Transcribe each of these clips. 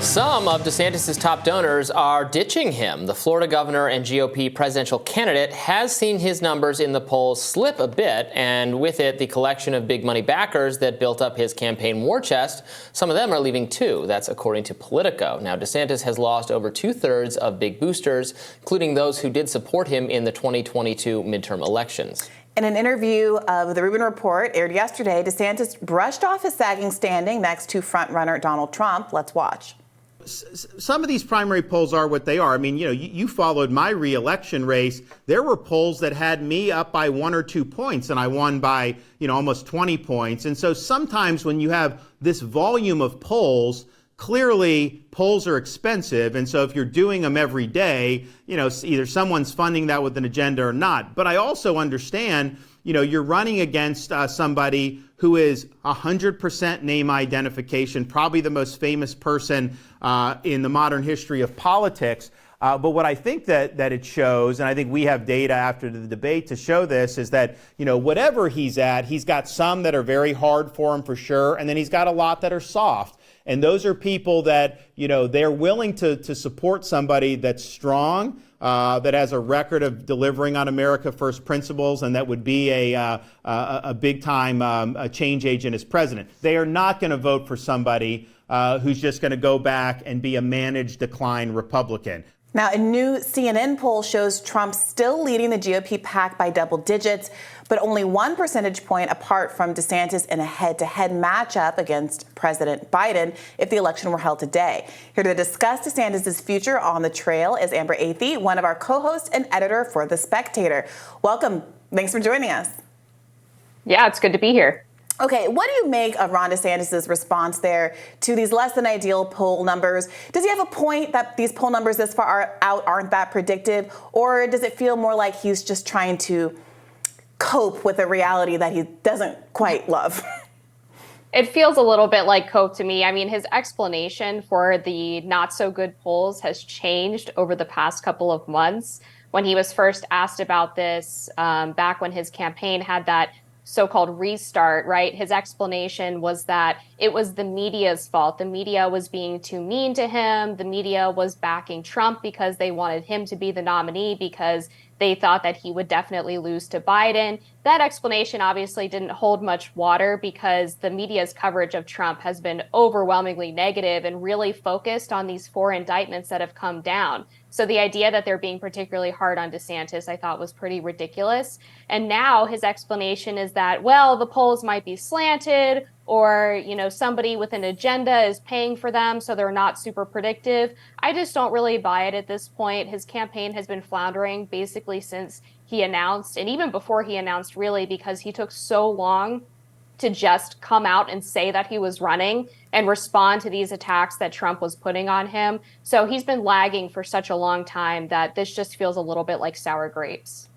Some of DeSantis' top donors are ditching him. The Florida governor and GOP presidential candidate has seen his numbers in the polls slip a bit, and with it, the collection of big money backers that built up his campaign war chest, some of them are leaving too. That's according to Politico. Now, DeSantis has lost over 2/3 of big boosters, including those who did support him in the 2022 midterm elections. In an interview of the Rubin Report aired yesterday, DeSantis brushed off his sagging standing next to frontrunner Donald Trump. Let's watch. Some of these primary polls are what they are. I mean, you followed my re-election race. There were polls that had me up by 1 or 2 points, and I won by, almost 20 points. And so sometimes when you have this volume of polls, clearly polls are expensive. And so if you're doing them every day, either someone's funding that with an agenda or not. But I also understand, you're running against somebody who is 100% name identification, probably the most famous person in the modern history of politics. But what I think that it shows, and I think we have data after the debate to show this, is that, whatever he's at, he's got some that are very hard for him for sure, and then he's got a lot that are soft. And those are people that, they're willing to support somebody that's strong, that has a record of delivering on America First principles, and that would be a big-time change agent as president. They are not going to vote for somebody who's just going to go back and be a managed decline Republican. Now, a new CNN poll shows Trump still leading the GOP pack by double digits, but only 1 percentage point apart from DeSantis in a head-to-head matchup against President Biden if the election were held today. Here to discuss DeSantis' future on the trail is Amber Athey, one of our co-hosts and editor for The Spectator. Welcome. Thanks for joining us. Yeah, it's good to be here. Okay, what do you make of Ron DeSantis' response there to these less than ideal poll numbers? Does he have a point that these poll numbers this far out aren't that predictive? Or does it feel more like he's just trying to cope with a reality that he doesn't quite love? It feels a little bit like cope to me. I mean, his explanation for the not so good polls has changed over the past couple of months. When he was first asked about this, back when his campaign had that so-called restart, right? His explanation was that it was the media's fault. The media was being too mean to him. The media was backing Trump because they wanted him to be the nominee because they thought that he would definitely lose to Biden. That explanation obviously didn't hold much water because the media's coverage of Trump has been overwhelmingly negative and really focused on these 4 indictments that have come down. So the idea that they're being particularly hard on DeSantis, I thought was pretty ridiculous. And now his explanation is that, well, the polls might be slanted or, somebody with an agenda is paying for them, so they're not super predictive. I just don't really buy it at this point. His campaign has been floundering basically since he announced, and even before he announced, really, because he took so long to just come out and say that he was running and respond to these attacks that Trump was putting on him. So he's been lagging for such a long time that this just feels a little bit like sour grapes.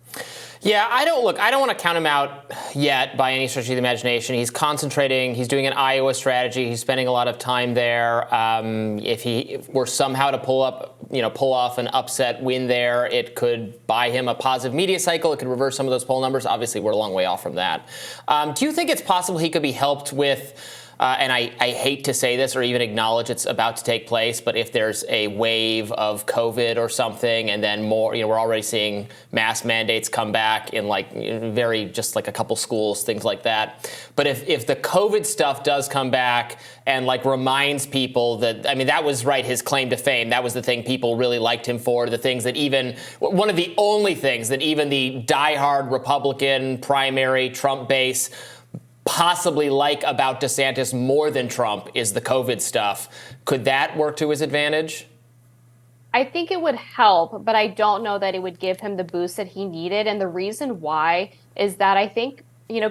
Yeah, I don't want to count him out yet by any stretch of the imagination. He's concentrating. He's doing an Iowa strategy. He's spending a lot of time there. If he were somehow to pull off an upset win there, it could buy him a positive media cycle. It could reverse some of those poll numbers. Obviously, we're a long way off from that. Do you think it's possible he could be helped with, and I hate to say this or even acknowledge it's about to take place, but if there's a wave of COVID or something and then more, we're already seeing mask mandates come back in just a couple schools, things like that. But if the COVID stuff does come back and reminds people that, that was his claim to fame. That was the thing people really liked him for. The things that one of the only things that even the diehard Republican primary Trump base possibly like about DeSantis more than Trump is the COVID stuff. Could that work to his advantage? I think it would help, but I don't know that it would give him the boost that he needed. And the reason why is that I think,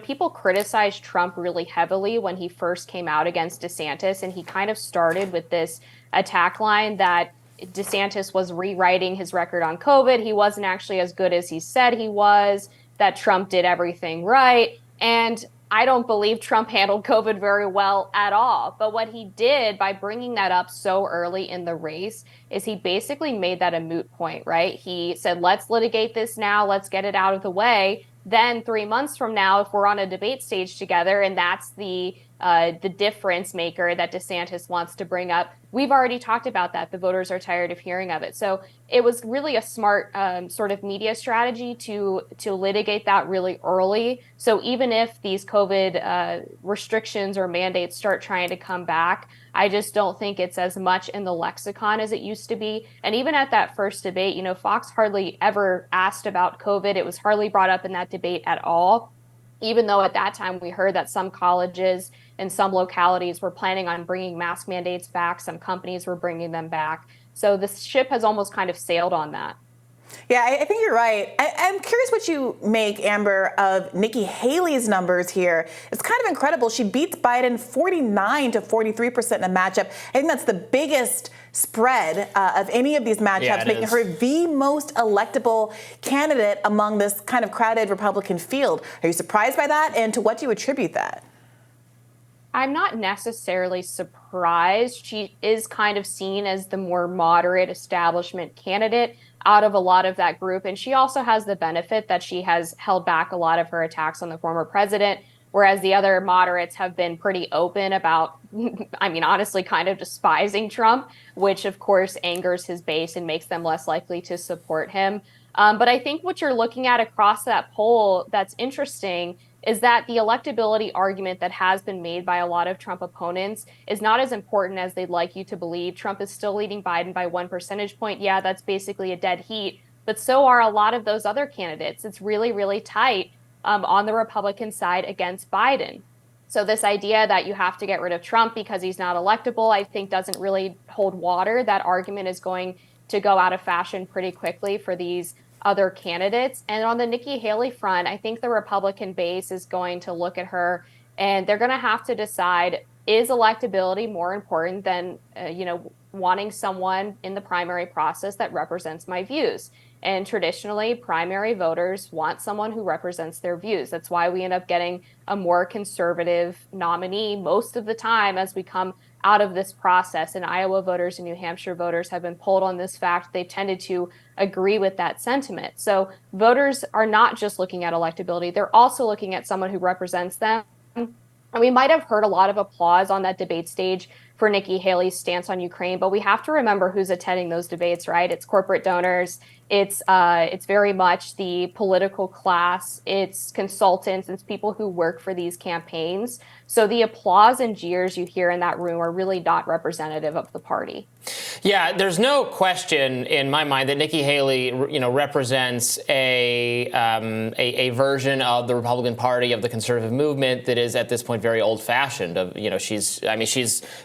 people criticized Trump really heavily when he first came out against DeSantis. And he kind of started with this attack line that DeSantis was rewriting his record on COVID. He wasn't actually as good as he said he was, that Trump did everything right. And I don't believe Trump handled COVID very well at all. But what he did by bringing that up so early in the race is he basically made that a moot point, right? He said, let's litigate this now. Let's get it out of the way. Then 3 months from now, if we're on a debate stage together and that's the the difference maker that DeSantis wants to bring up. We've already talked about that. The voters are tired of hearing of it. So it was really a smart sort of media strategy to litigate that really early. So even if these COVID restrictions or mandates start trying to come back, I just don't think it's as much in the lexicon as it used to be. And even at that first debate, you know, Fox hardly ever asked about COVID. It was hardly brought up in that debate at all, even though at that time we heard that some colleges and some localities were planning on bringing mask mandates back. Some companies were bringing them back. So the ship has almost kind of sailed on that. Yeah, I think you're right. I'm curious what you make, Amber, of Nikki Haley's numbers here. It's kind of incredible. She beats Biden 49 to 43% in a matchup. I think that's the biggest spread of any of these matchups, making her the most electable candidate among this kind of crowded Republican field. Are you surprised by that? And to what do you attribute that? I'm not necessarily surprised. She is kind of seen as the more moderate establishment candidate out of a lot of that group. And she also has the benefit that she has held back a lot of her attacks on the former president, whereas the other moderates have been pretty open about, I mean, honestly, kind of despising Trump, which of course angers his base and makes them less likely to support him. But I think what you're looking at across that poll that's interesting is that the electability argument that has been made by a lot of Trump opponents is not as important as they'd like you to believe. Trump is still leading Biden by 1 percentage point. Yeah, that's basically a dead heat, but so are a lot of those other candidates. It's really, really tight on the Republican side against Biden. So this idea that you have to get rid of Trump because he's not electable, I think doesn't really hold water. That argument is going to go out of fashion pretty quickly for these other candidates. And on the Nikki Haley front, I think the Republican base is going to look at her and they're going to have to decide, is electability more important than, wanting someone in the primary process that represents my views? And traditionally, primary voters want someone who represents their views. That's why we end up getting a more conservative nominee most of the time as we come out of this process. And Iowa voters and New Hampshire voters have been polled on this fact. They've tended to agree with that sentiment. So voters are not just looking at electability, they're also looking at someone who represents them. And we might have heard a lot of applause on that debate stage for Nikki Haley's stance on Ukraine, but we have to remember who's attending those debates, right? It's corporate donors. It's very much the political class. It's consultants. It's people who work for these campaigns. So the applause and jeers you hear in that room are really not representative of the party. Yeah, there's no question in my mind that Nikki Haley, represents a version of the Republican Party, of the conservative movement that is at this point very old-fashioned. She's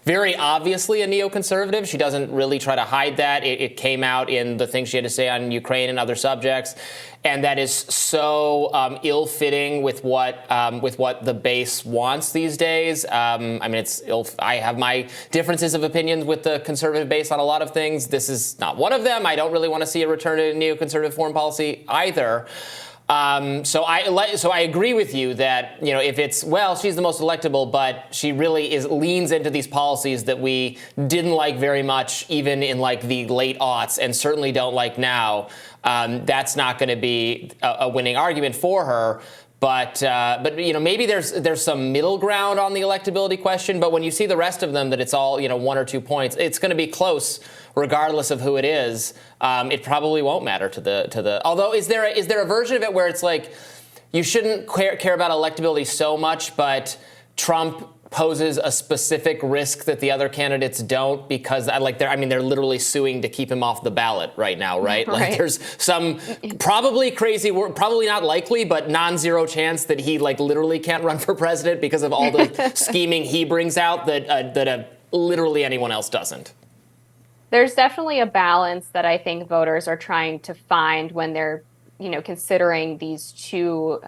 very obviously a neoconservative. She doesn't really try to hide that. It came out in the things she had to say on Ukraine and other subjects. And that is so ill-fitting with what the base wants these days. I have my differences of opinions with the conservative base on a lot of things. This is not one of them. I don't really want to see a return to neoconservative foreign policy either. So I agree with you that, if it's, well, she's the most electable, but she really leans into these policies that we didn't like very much, even in like the late aughts, and certainly don't like now. That's not going to be a winning argument for her. But maybe there's some middle ground on the electability question. But when you see the rest of them, that it's all 1 or 2 points, it's going to be close regardless of who it is. It probably won't matter to the. Although is there a version of it where it's like you shouldn't care about electability so much, but Trump poses a specific risk that the other candidates don't, because they're literally suing to keep him off the ballot right now, right? Like there's some probably crazy, probably not likely, but non-zero chance that he literally can't run for president because of all the scheming he brings out that literally anyone else doesn't. There's definitely a balance that I think voters are trying to find when they're, considering these two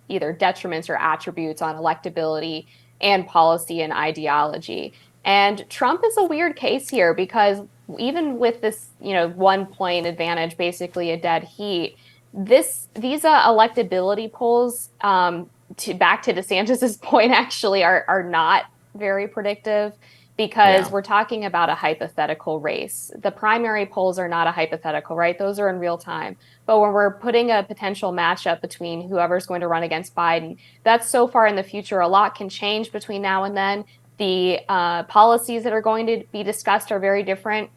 either detriments or attributes on electability and policy and ideology. And Trump is a weird case here because even with this, 1 point advantage, basically a dead heat, these electability polls, back to DeSantis's point, actually are not very predictive. because Yeah. we're talking about a hypothetical race. The primary polls are not a hypothetical, right? Those are in real time. But when we're putting a potential matchup between whoever's going to run against Biden, that's so far in the future. A lot can change between now and then. The policies that are going to be discussed are very different.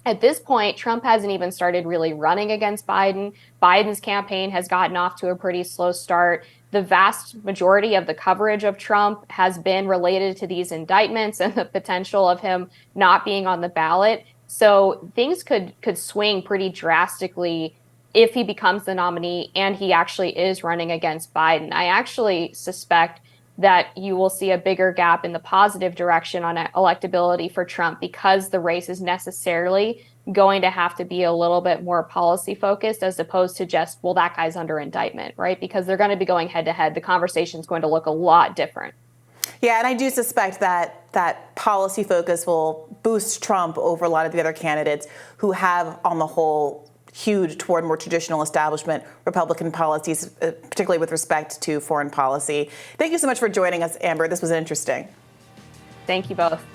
At this point, Trump hasn't even started really running against Biden. Biden's campaign has gotten off to a pretty slow start. The vast majority of the coverage of Trump has been related to these indictments and the potential of him not being on the ballot. So things could swing pretty drastically if he becomes the nominee and he actually is running against Biden. I actually suspect that you will see a bigger gap in the positive direction on electability for Trump because the race is necessarily going to have to be a little bit more policy focused as opposed to just, well, that guy's under indictment, right? Because they're going to be going head to head. The conversation is going to look a lot different. Yeah, and I do suspect that policy focus will boost Trump over a lot of the other candidates who have, on the whole, hewed toward more traditional establishment Republican policies, particularly with respect to foreign policy. Thank you so much for joining us, Amber. This was interesting. Thank you both.